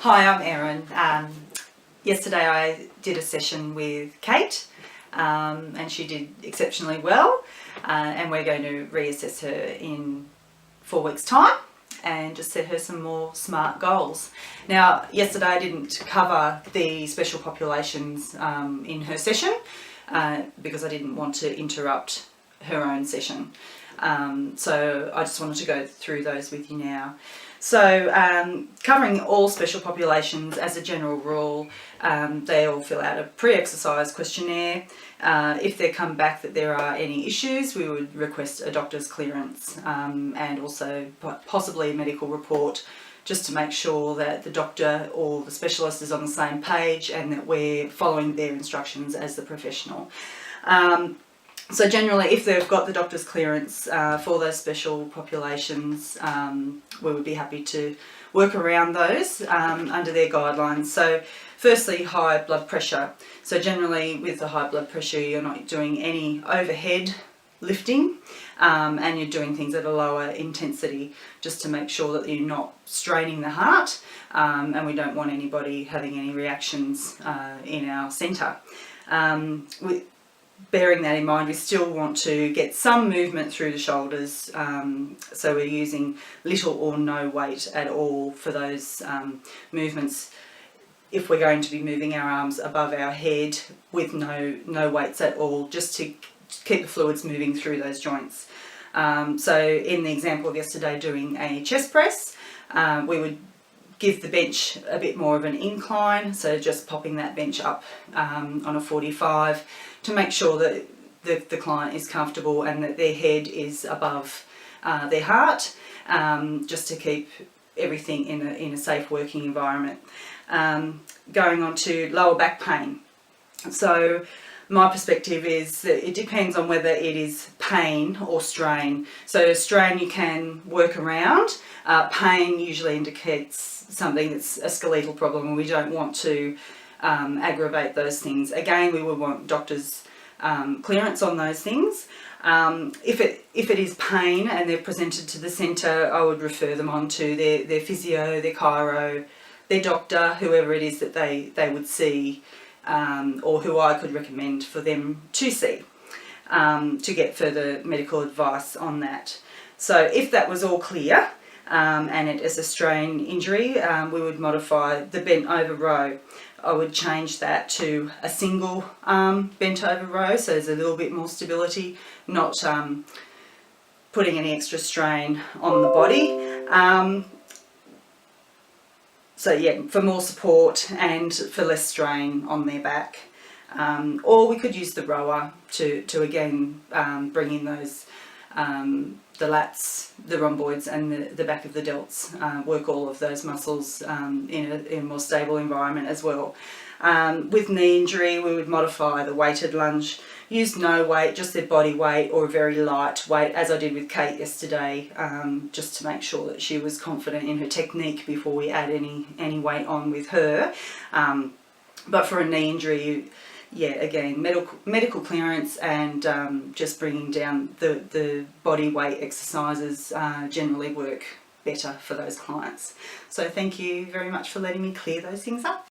Hi, I'm Erin. Yesterday I did a session with Kate and she did exceptionally well, and we're going to reassess her in 4 weeks' time and just set her some more SMART goals. Now, yesterday I didn't cover the special populations in her session because I didn't want to interrupt her own session. So I just wanted to go through those with you now. So covering all special populations as a general rule, they all fill out a pre-exercise questionnaire. If they come back that there are any issues, we would request a doctor's clearance and also possibly a medical report, just to make sure that the doctor or the specialist is on the same page and that we're following their instructions as the professional. So generally, if they've got the doctor's clearance for those special populations, we would be happy to work around those under their guidelines. So firstly, high blood pressure. So generally with the high blood pressure, you're not doing any overhead lifting and you're doing things at a lower intensity just to make sure that you're not straining the heart, and we don't want anybody having any reactions in our centre. Bearing that in mind, we still want to get some movement through the shoulders, so we're using little or no weight at all for those movements. If we're going to be moving our arms above our head with no weights at all, just to keep the fluids moving through those joints. So in the example of yesterday doing a chest press, we would give the bench a bit more of an incline, so just popping that bench up on a 45 to make sure that the client is comfortable and that their head is above their heart, just to keep everything in a safe working environment. Going on to lower back pain. So my perspective is that it depends on whether it is pain or strain. So strain you can work around. Pain usually indicates something that's a skeletal problem and we don't want to aggravate those things. Again, we would want doctors' clearance on those things. If it is pain and they're presented to the centre, I would refer them on to their physio, their chiro, their doctor, whoever it is that they would see, or who I could recommend for them to see, to get further medical advice on that. So if that was all clear, and it is a strain injury, we would modify the bent over row. I would change that to a single arm bent over row, so there's a little bit more stability, not putting any extra strain on the body. So yeah, for more support and for less strain on their back. Or we could use the rower to again bring in those the lats, the rhomboids and the back of the delts, work all of those muscles in a more stable environment as well. With knee injury, we would modify the weighted lunge, use no weight, just their body weight or a very light weight, as I did with Kate yesterday, just to make sure that she was confident in her technique before we add any weight on with her. But for a knee injury, yeah, again, medical clearance and just bringing down the body weight exercises generally work better for those clients. So thank you very much for letting me clear those things up.